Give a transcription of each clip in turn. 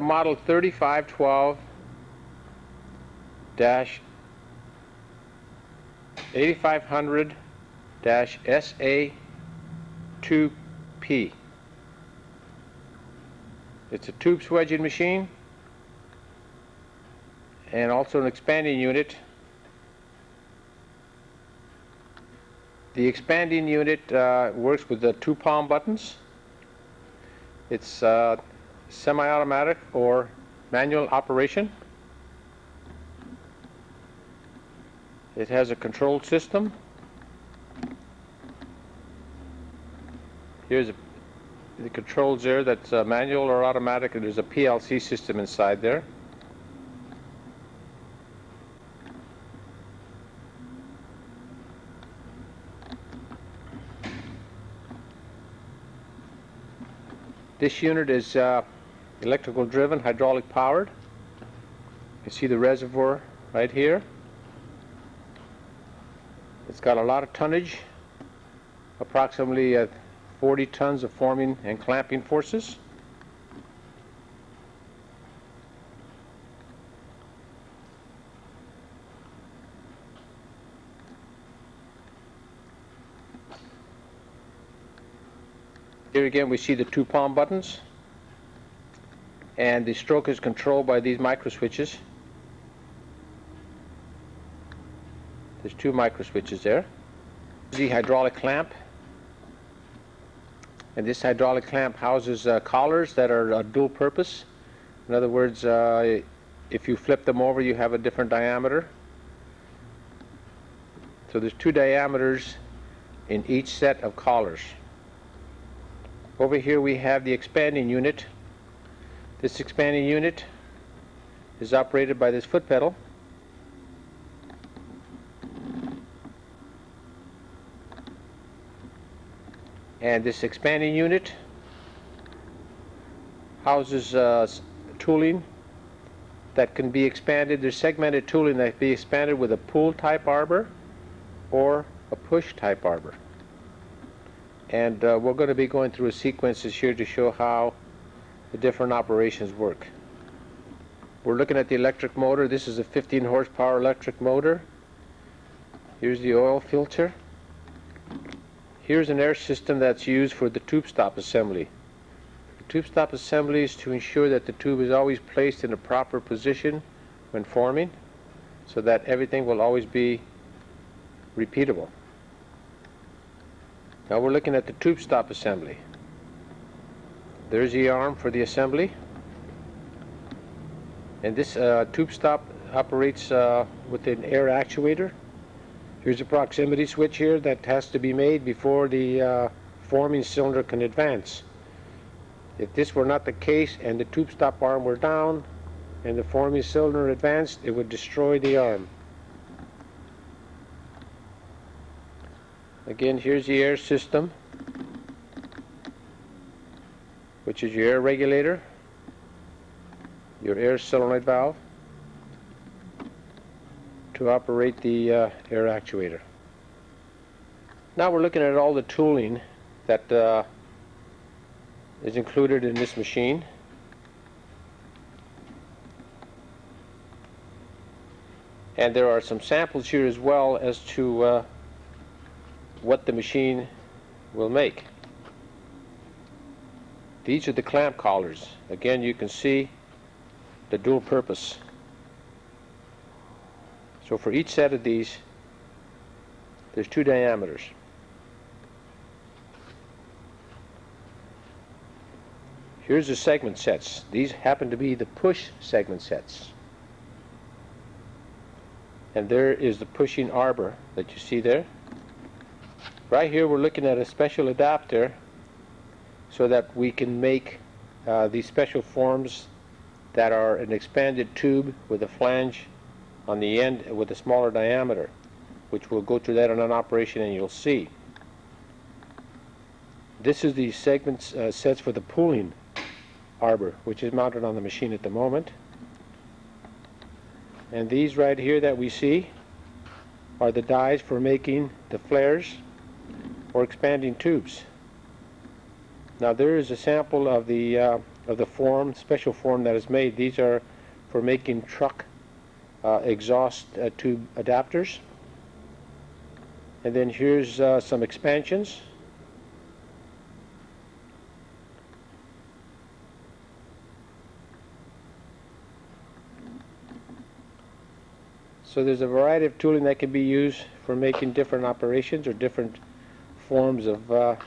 Model 3512-8500-SA2P. It's a tube swedging machine and also an expanding unit. The expanding unit works with the 2-palm buttons. It's semi-automatic or manual operation. It has a control system. Here's the controls there. That's manual or automatic, and there's a PLC system inside there. This unit is electrical driven, hydraulic powered. You can see the reservoir right here. It's got a lot of tonnage, approximately 40 tons of forming and clamping forces. Here again we see the 2-palm buttons, and the stroke is controlled by these micro switches. There's 2 micro switches there. The hydraulic clamp, and this hydraulic clamp houses collars that are dual purpose. In other words, if you flip them over, you have a different diameter. So there's 2 diameters in each set of collars. Over here we have the expanding unit. This expanding unit is operated by this foot pedal. And this expanding unit houses tooling that can be expanded. There's segmented tooling that can be expanded with a pull type arbor or a push type arbor. And we're going to be going through a sequences here to show how the different operations work. We're looking at the electric motor. This is a 15 horsepower electric motor. Here's the oil filter. Here's an air system that's used for the tube stop assembly. The tube stop assembly is to ensure that the tube is always placed in a proper position when forming, so that everything will always be repeatable. Now we're looking at the tube stop assembly. There's the arm for the assembly, and this tube stop operates with an air actuator. Here's a proximity switch here that has to be made before the forming cylinder can advance. If this were not the case and the tube stop arm were down and the forming cylinder advanced, it would destroy the arm. Again, here's the air system, which is your air regulator, your air solenoid valve to operate the air actuator. Now we're looking at all the tooling that is included in this machine. And there are some samples here as well as to what the machine will make. These are the clamp collars. Again, you can see the dual purpose. So for each set of these, there's 2 diameters. Here's the segment sets. These happen to be the push segment sets. And there is the pushing arbor that you see there. Right here we're looking at a special adapter so that we can make these special forms that are an expanded tube with a flange on the end with a smaller diameter, which we'll go through that on an operation and you'll see. This is the segment sets for the pulling arbor, which is mounted on the machine at the moment. And these right here that we see are the dies for making the flares or expanding tubes. Now there is a sample of the of the form, special form that is made. These are for making truck exhaust tube adapters. And then here's some expansions. So there's a variety of tooling that can be used for making different operations or different forms of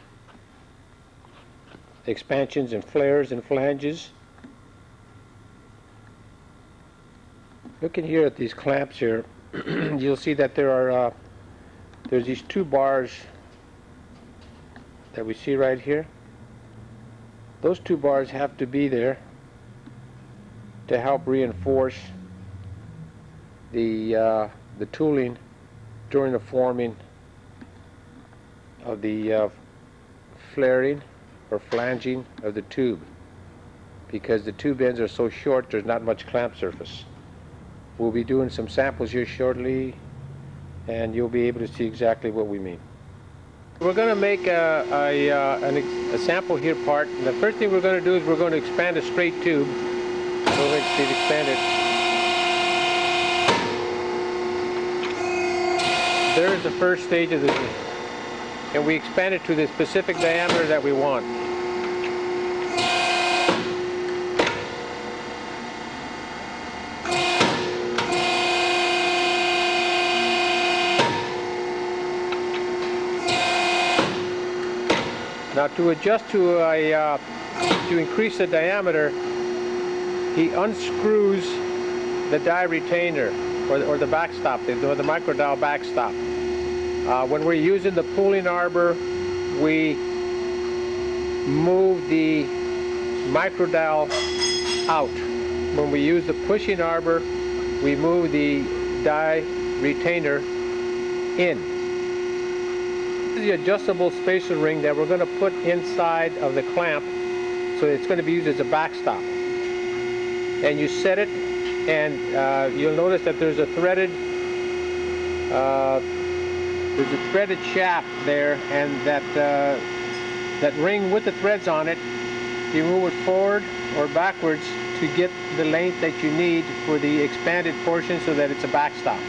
expansions and flares and flanges. Looking here at these clamps here, you'll see that there's these two bars that we see right here. Those two bars have to be there to help reinforce the tooling during the forming of the flaring or flanging of the tube, because the tube ends are so short there's not much clamp surface. We'll be doing some samples here shortly and you'll be able to see exactly what we mean. We're going to make a sample here part. And the first thing we're going to do is we're going to expand a straight tube. Go ahead and see it expanded. There's the first stage of this, and we expand it to the specific diameter that we want. Now to adjust to increase the diameter, he unscrews the die retainer or the backstop, the micro dowel backstop. When we're using the pulling arbor, we move the micro dowel out. When we use the pushing arbor, we move the die retainer in. This is the adjustable spacer ring that we're going to put inside of the clamp, so it's going to be used as a backstop. And you set it, and you'll notice that there's a threaded shaft there, and that ring with the threads on it, you move it forward or backwards to get the length that you need for the expanded portion so that it's a backstop.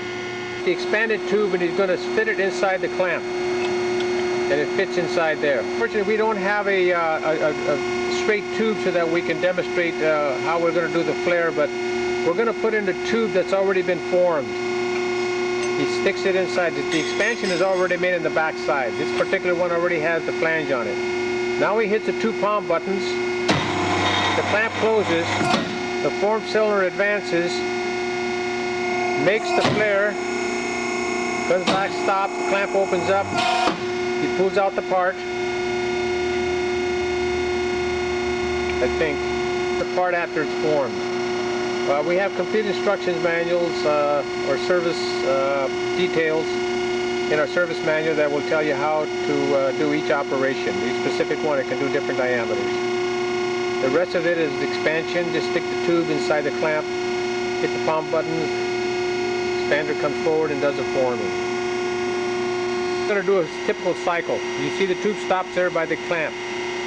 The expanded tube, and he's going to fit it inside the clamp, and it fits inside there. Fortunately, we don't have a straight tube so that we can demonstrate how we're going to do the flare, but we're going to put in a tube that's already been formed. He sticks it inside. The expansion is already made in the back side. This particular one already has the flange on it. Now he hits the two palm buttons. The clamp closes. The form cylinder advances. Makes the flare. Comes back, stops. The clamp opens up. He pulls out the part. I think the part after it's formed. We have complete instructions manuals or service details in our service manual that will tell you how to do each operation. Each specific one, it can do different diameters. The rest of it is expansion. Just stick the tube inside the clamp, hit the palm button, expander comes forward and does the forming. We're going to do a typical cycle. You see the tube stops there by the clamp.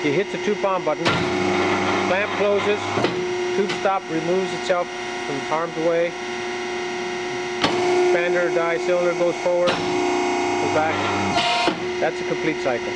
He hits the two palm buttons, clamp closes, tube stop removes itself from harm's way. Expander die cylinder goes forward, goes back. That's a complete cycle.